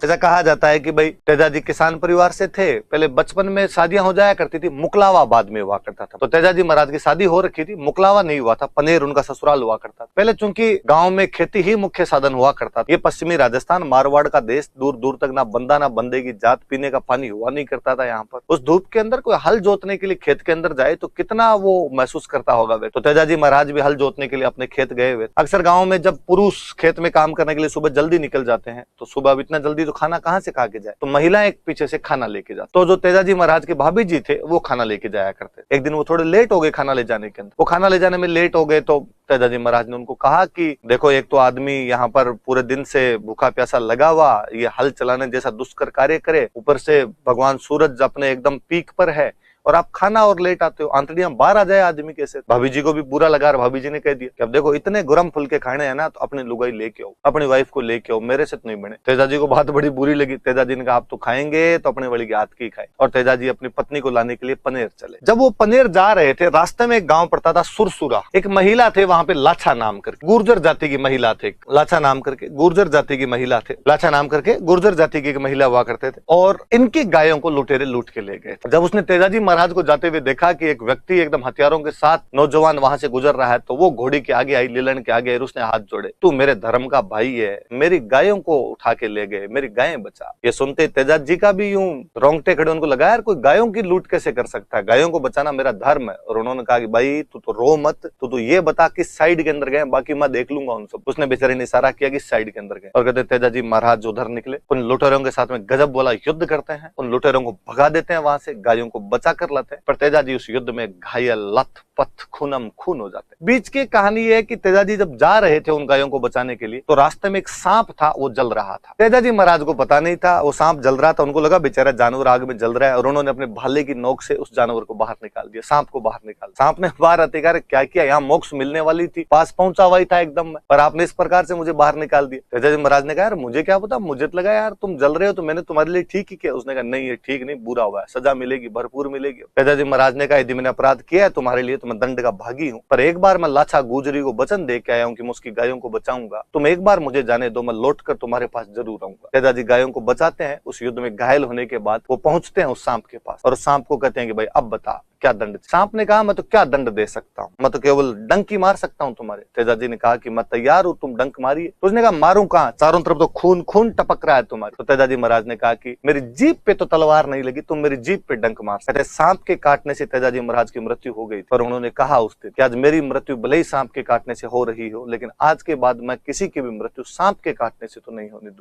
ऐसा कहा जाता है कि भाई तेजाजी किसान परिवार से थे। पहले बचपन में शादियां हो जाया करती थी, मुकलावा बाद में हुआ करता था। तो तेजाजी महाराज की शादी हो रखी थी, मुकलावा नहीं हुआ था, पनेर उनका ससुराल हुआ करता था। पहले चूंकि गांव में खेती ही मुख्य साधन हुआ करता था। ये पश्चिमी राजस्थान मारवाड़ का देश, दूर दूर तक ना बंदा ना बंदे की जात, पीने का पानी हुआ नहीं करता था यहाँ पर। उस धूप के अंदर कोई हल जोतने के लिए खेत के अंदर जाए तो कितना वो महसूस करता होगा वे। तो तेजाजी महाराज भी हल जोतने के लिए अपने खेत गए हुए। अक्सर गाँव में जब पुरुष खेत में काम करने के लिए सुबह जल्दी निकल जाते हैं तो सुबह अब इतना जल्दी तो खाना कहाँ से खा के जाए, तो महिलाएं एक पीछे से खाना लेके जाती। तो जो तेजाजी महाराज के भाभी जी थे वो खाना लेके जाया करते। एक दिन वो थोड़े लेट हो गए खाना ले जाने के अंदर। वो खाना ले जाने में लेट हो गए तो तेजाजी महाराज ने उनको कहा कि देखो, एक तो आदमी यहाँ पर पूरे दिन से भूखा प्यासा लगा हुआ, ये हल चलाने जैसा दुष्कर कार्य करे, ऊपर से भगवान सूरज अपने एकदम पीक पर है और आप खाना और लेट आते हो, आंतड़ियां बाहर आ जाए आदमी कैसे। भाभी जी को भी बुरा लगा और भाभी जी ने कह दिया कि अब देखो, इतने गरम फुलके खाने हैं ना तो अपनी लुगाई लेके आओ, अपनी वाइफ को लेके आओ, मेरे से तो नहीं बने। तेजाजी को बात बड़ी बुरी लगी। तेजाजी ने कहा आप तो खाएंगे तो अपने वाली के हाथ की खाए, और तेजाजी अपनी पत्नी को लाने के लिए पनेर चले। जब वो पनेर जा रहे थे, रास्ते में एक गाँव पड़ता था सुरसुरा। एक महिला थे वहां पे, लाछा नाम करके, गुर्जर जाति की महिला थे। लाछा नाम करके गुर्जर जाति की महिला थे, लाछा नाम करके गुर्जर जाति की एक महिला हुआ करते थे, और इनकी गायों को लुटेरे लूट के ले गए। जब उसने तेजाजी महाराज को जाते हुए देखा कि एक व्यक्ति एकदम हथियारों के साथ नौजवान वहां से गुजर रहा है, तो वो घोड़ी के आगे आई, लीलन के आगे आई, उसने हाथ जोड़े, तू मेरे धर्म का भाई है, मेरी गायों को उठा के ले गए, मेरी गायें बचा। ये सुनते तेजाजी जी का भी यूं रोंगटे खड़े, उनको लगा यार कोई गायों की लूट कैसे कर सकता है, गायों को बचाना मेरा धर्म है। और उन्होंने कहा कि भाई तू तो रो मत, तू तो ये बता किस साइड के अंदर गए, बाकी मैं देख लूंगा उन सब। उसने बेचारे ने इशारा किया कि साइड के अंदर गए, और कहते तेजाजी महाराज उधर निकले, उन लुटेरों के साथ में गजब वाला युद्ध करते हैं, उन लुटेरों को भगा देते हैं, वहां से गायों को बचा कर लाते हैं। पर तेजाजी उस युद्ध में घायल, लथ पथ, खूनम खून हो जाते। बीच की कहानी है कि तेजाजी जब जा रहे थे उन गायों को बचाने के लिए, तो रास्ते में एक सांप था, वो जल रहा था। तेजाजी महाराज को पता नहीं था वो सांप जल रहा था, उनको लगा बेचारा जानवर आग में जल रहा है, और उन्होंने अपने भाले की नोक से उस जानवर को बाहर निकाल दिया, सांप को बाहर निकाल। सांप ने बाहर आते क्या किया, यहाँ मोक्ष मिलने वाली थी, पास पहुंचा हुआ ही था एकदम, पर आपने इस प्रकार से मुझे बाहर निकाल दिया। तेजाजी महाराज ने कहा यार मुझे क्या पता, मुझे तो लगा यार तुम जल रहे हो तो मैंने तुम्हारे लिए ठीक ही किया। उसने कहा नहीं, ये ठीक नहीं, बुरा हुआ है, सजा मिलेगी, भरपूर मिलेगी। तेजाजी महाराज ने कहा यदि मैंने अपराध किया है तुम्हारे लिए तो मैं दंड का भागी हूँ, पर एक बार मैं लाछा गुजरी को वचन दे के आया हूँ कि मैं उसकी गायों को बचाऊंगा, तुम एक बार मुझे जाने दो, मैं लौट कर तुम्हारे पास जरूर आऊंगा। तेजाजी गायों को बचाते हैं। उस युद्ध में घायल होने के बाद वो पहुंचते हैं उस सांप के पास, और उस सांप को कहते हैं कि भाई अब बता क्या दंड। सांप ने कहा मैं तो क्या दंड दे सकता हूँ, मैं तो केवल डंक ही मार सकता हूँ तुम्हारे। तेजाजी ने कहा कि मैं तैयार हूँ, तुम डंक मारिए। तो उसने कहा मारूं कहाँ, चारों तरफ तो खून खून टपक रहा है तुम्हारे। तो तेजाजी महाराज ने कहा कि मेरी जीभ पे तो तलवार नहीं लगी, तुम मेरी जीभ पे डंक मार सकते। सांप के काटने से तेजाजी महाराज की मृत्यु हो गई, पर उन्होंने कहा उस दिन कि आज मेरी मृत्यु भले ही सांप के काटने से हो रही हो, लेकिन आज के बाद मैं किसी की भी मृत्यु सांप के काटने से तो नहीं होने दूंगा।